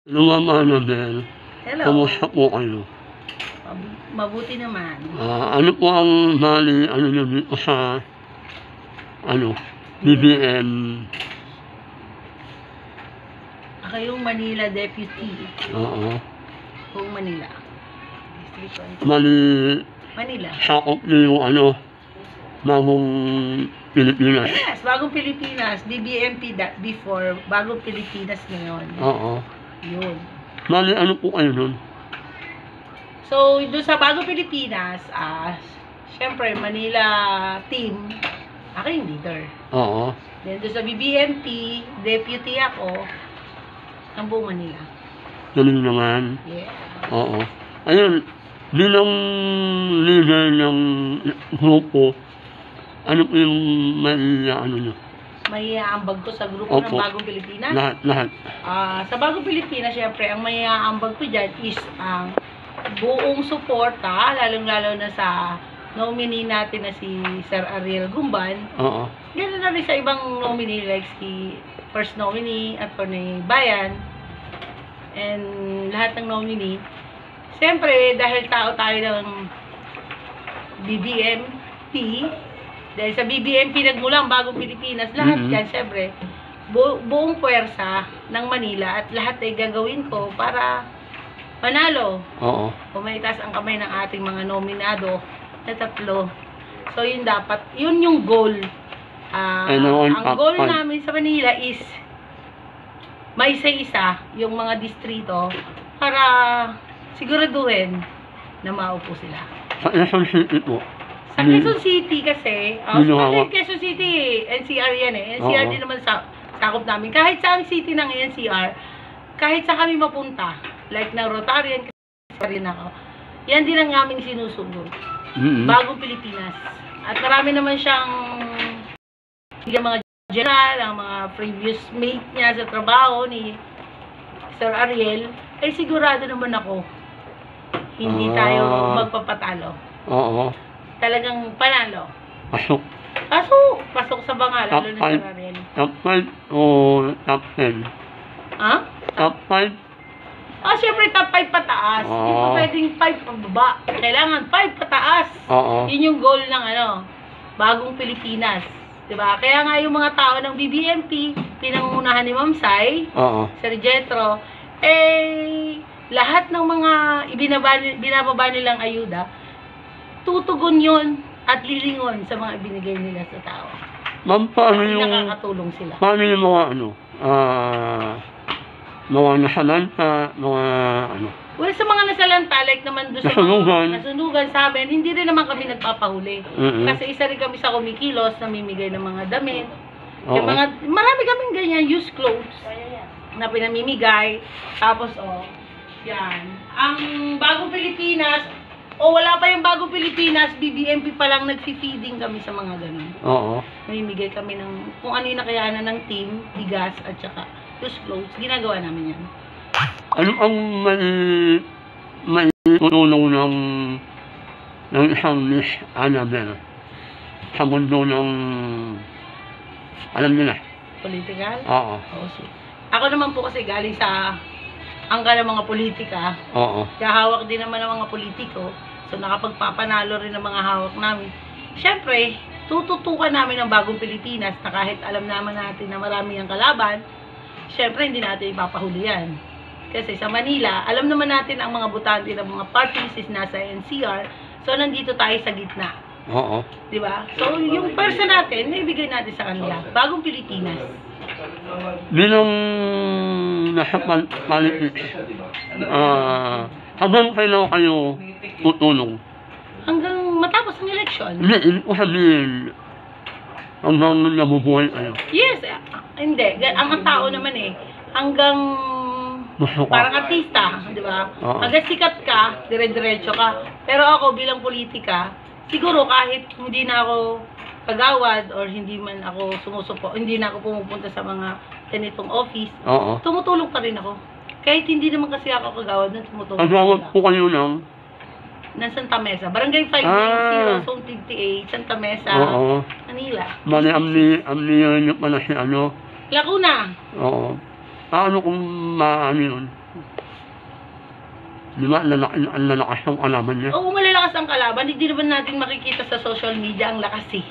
Hello, Ma'am Annabel. Hello. Kamusta po kayo? Mabuti naman. Ano po ang ano niyo dito sa BBM? Ako yung Manila Deputy. Oo. Kung Manila. District 1. Manila. Sakop niyo yung bagong Pilipinas. Yes, bagong Pilipinas. BBMP before, bagong Pilipinas ngayon. Oo. Yun. Ano po kayo nun? So, doon sa bagong Pilipinas, syempre, Manila team, ako yung leader. Oo. Then, doon sa BBMP, deputy ako, ng buong Manila. Galing naman. Yeah. Oo. Ayun, bilang leader ng grupo, ano po yung niyo? May aambag ko sa grupo ng Opo. Bagong Pilipinas. Lahat. Sa Bagong Pilipinas, syempre, ang may aambag ko dyan is ang buong suporta, lalong-lalo na sa nominee natin na si Sir Ariel Gumban. Oo. Ganoon na rin sa ibang nominee like si first nominee, Atty. Bayan, and lahat ng nominee. Siyempre, dahil tao tayo ng BBMP, dahil sa BBMP nagmulang Bagong Pilipinas, lahat yan, siyempre, buong puwersa ng Manila at lahat ay gagawin ko para manalo. Oo. Pumaitas ang kamay ng ating mga nominado na 3. So, yun dapat, yun yung goal. Ang goal namin sa Manila is maisa-isa yung mga distrito para siguraduhin na maupo sila. Sa Quezon City po. Sa Quezon City kasi, Quezon City, NCR yan eh. NCR din naman sakop namin. Kahit sa city ng NCR, kahit sa kami mapunta, like na Rotarian, kasi rin ako, yan din ang aming sinusugod. Bagong Pilipinas. At marami naman siyang mga general, ang mga previous mate niya sa trabaho ni Sir Ariel, ay sigurado naman ako, hindi tayo magpapatalo. Oo. Talagang panalo. Pasok. Pasok sa banga, lalo na Sir Ariel. Top 5 o top 10? Ha? Top 5? Siyempre top 5 pataas. Hindi pa pwedeng 5 pababa. Kailangan 5 pataas. Yun yung goal ng Bagong Pilipinas. Diba? Kaya nga yung mga tao ng BBMP, pinangunahan ni Ma'am Sai, Sir Jetro, lahat ng mga binababa nilang ayuda, tutugon yun at lilingon sa mga ibinigay nila sa tao. Ma'am, paano yung nakakatulong sila? Paano yung mga mga nasalanta, mga Well, sa mga nasalanta, like naman doon sa mga nasunugan sa amin, hindi rin naman kami nagpapahuli. Kasi isa rin kami sa kumikilos, namimigay ng mga damit. Marami kaming ganyan, used clothes, na pinamimigay. Tapos, yan. Ang Bagong Pilipinas, wala pa yung Bagong Pilipinas, BBMP pa lang nagfi-feeding kami sa mga ganun. Namimigay kami ng, kung ano yung nakayanan ng team, bigas, at saka used clothes, ginagawa namin yan. Ano ang may tutulong ng isang Miss Annabel sa mundo ng, alam niyo na? Political? Oo. Ako naman po kasi galing sa angka ng mga politika. Kahawak din naman ng mga politiko. So, nakapagpapanalo rin ng mga hawak namin. Siyempre, tututukan namin ang Bagong Pilipinas na kahit alam naman natin na marami ang kalaban, siyempre, hindi natin ipapahuli yan. Kasi sa Manila, alam naman natin ang mga butante ng mga parties is nasa NCR. So, nandito tayo sa gitna. Diba? So, yung person natin, naibigay natin sa kanila. Bagong Pilipinas. Bilang nasa politics, hanggang kailan kayo tutulong? Hanggang matapos ang eleksyon. Hindi ko sabihin, hanggang nabubuhay kayo. Yes, hindi. Ang tao naman hanggang parang artista, di ba? Hanggang sikat ka, dire-diretso ka. Pero ako bilang politika, siguro kahit hindi na ako kagawad or hindi man ako hindi na ako pumupunta sa mga ganitong office, tumutulong pa rin ako. Kahit hindi naman kasi ako kagawad, tumutulong. Kagawad po kayo ng Santa Mesa. Barangay 590, Zone 58, Santa Mesa, Manila. Mali, amniyo nyo pala si Laguna. Paano kung maano yun? Di ba, ang lalakas ang kalaban niya? Oo, malalakas ang kalaban. Hindi naman natin makikita sa social media ang lakas eh.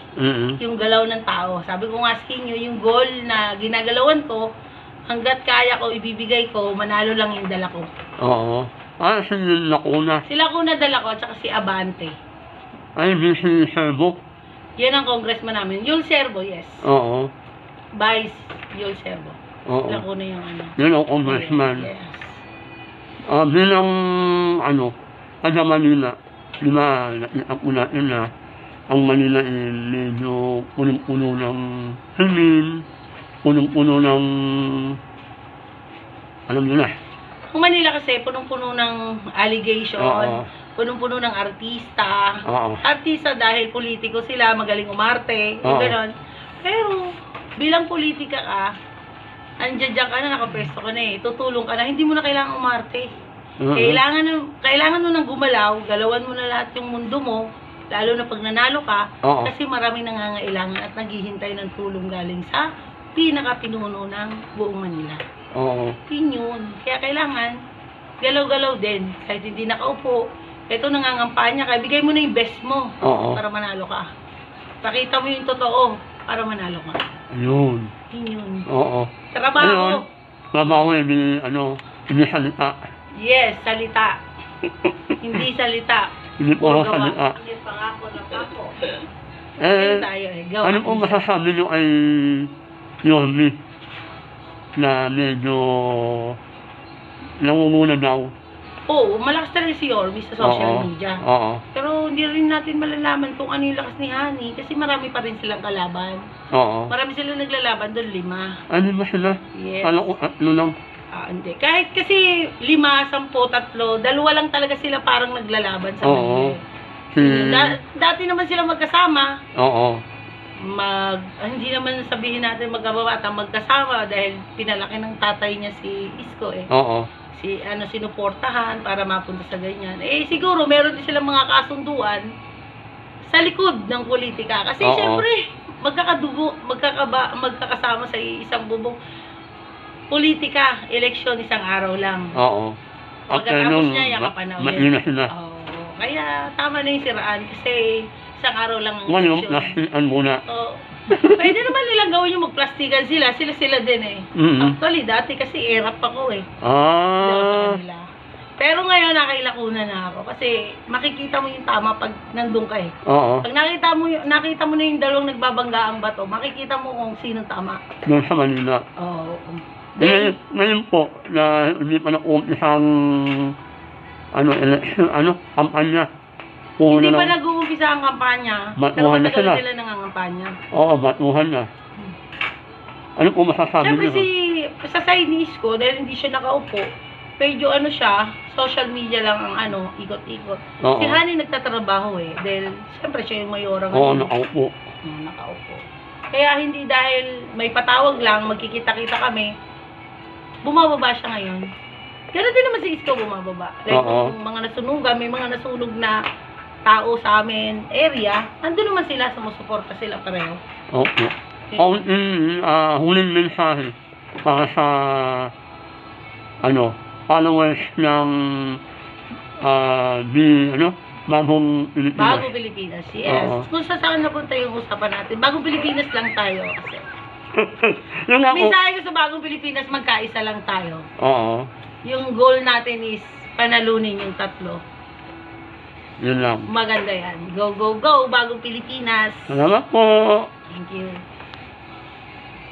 Yung galaw ng tao. Sabi ko nga sa inyo, yung goal na ginagalawan ko, hanggat kaya ko, ibibigay ko, manalo lang yung dala ko. Oo. Si Lacuna. Si Lacuna dala ko, at saka si Abante. Ay, si Servo. Yan ang congressman namin. Yul Servo, yes. Oo. Vice Yul Servo. Oo. Lacuna yung ano. Yun ang congressman. Yes. Bilang, taga Manila, di ba, nakita ko natin na ang Manila ay medyo punong-puno ng krimen, punong-puno ng, alam nyo na. Ang Manila kasi, punong-puno ng allegation, Oo. punong-puno ng artista. Oo. Artista dahil politiko sila, magaling umarte, yung Oo. gano'n. Pero, bilang politika ka, andiyan ka na, nakapwesto ka na eh, tutulong ka na, hindi mo na kailangan umarte. Kailangan mo nang gumalaw, galawan mo na lahat yung mundo mo, lalo na pag nanalo ka, Oo. kasi maraming nangangailangan at naghihintay ng tulong galing sa pinaka-pinuno ng buong Manila. Oo. Yun. Kaya kailangan, galaw-galaw din, kahit hindi nakaupo. Ito nangangampanya ka, bigay mo na yung best mo Oo. para manalo ka. Pakita mo yung totoo para manalo ka. Ayun. Yun. Oo. Trabaho. Ayun. Trabaho ay hindi salita. Yes, salita. Hindi salita. Hindi po Gawa. salita. Hindi pangako na pako. Eh, Tayo eh. Gawa. ano po masasabi nyo ay Yorme na medyo nangunguna daw? Oo, malakas talaga si Yorme sa social Oo. media. Oo. Pero hindi rin natin malalaman kung ano yung lakas ni Hani kasi marami pa rin silang kalaban. Oo. Marami silang naglalaban doon, 5. Ano ba sila? Yes. Kala ko tatlo lang. Hindi. Kahit kasi 5, 10, 3, 2 lang talaga sila parang naglalaban sa Oo. kanila. Dati naman sila magkasama. Oo. Hindi naman sabihin natin magkababata magkasama dahil pinalaki ng tatay niya si Isko eh. Oo. Sinuportahan para mapunta sa ganyan. Eh siguro meron din silang mga kasunduan sa likod ng politika. Kasi Oo. syempre, magkakasama sa isang bubong. Politika, eleksyon, isang araw lang. Oo. Pagkatapos niya, yakapan na ulit. Maina sila. Oo. Kaya tama na yung siraan kasi isang araw lang ang Ngayon, eleksyon. nasian muna. Oo. Pwede naman nilang gawin yung magplastikan sila. Sila din eh. Actually, dati kasi erap ako eh. Dahil sa kanila. Pero ngayon, nakailakuna na ako. Kasi makikita mo yung tama pag nandun ka eh. Oo. Pag nakita mo na yung dalawang nagbabangga ang bato, makikita mo kung sino tama. Doon sa Manila. Oo. Ngayon po, na hindi pa na-umpisang kampanya. Hindi pa nag-uumpisa ang kampanya. Batuhan na sila. Sila nangangampanya. Oo, batuhan na. Ano po masasabi Siyempre niyo? sa side ni Isko, dahil hindi siya nakaupo, medyo siya, social media lang ang ikot-ikot. Oo. Si Hani nagtatrabaho eh, dahil siyempre siya yung mayora Oo, ngayon. nakaupo. Nakaupo. Kaya hindi dahil may patawag lang, magkikita-kita kami, bumababa siya ngayon. Gano'n din naman si Isko bumababa. Like, Oo. yung mga nasunugan, may mga nasunog na tao sa amin, area, nandun naman sila, sumusuporta sila pareho. Oo. Huling mensahe para sa followers ng Bagong Pilipinas. Bagong Pilipinas, yes. Oo. Kung saan napunta yung usapan natin, Bagong Pilipinas lang tayo kasi. Yun nga po. Mensahe ko sa Bagong Pilipinas, magkaisa lang tayo. Oo. Yung goal natin is panalunin yung 3. Yun lang. Maganda yan. Go, go, go, Bagong Pilipinas. Salamat po. Thank you.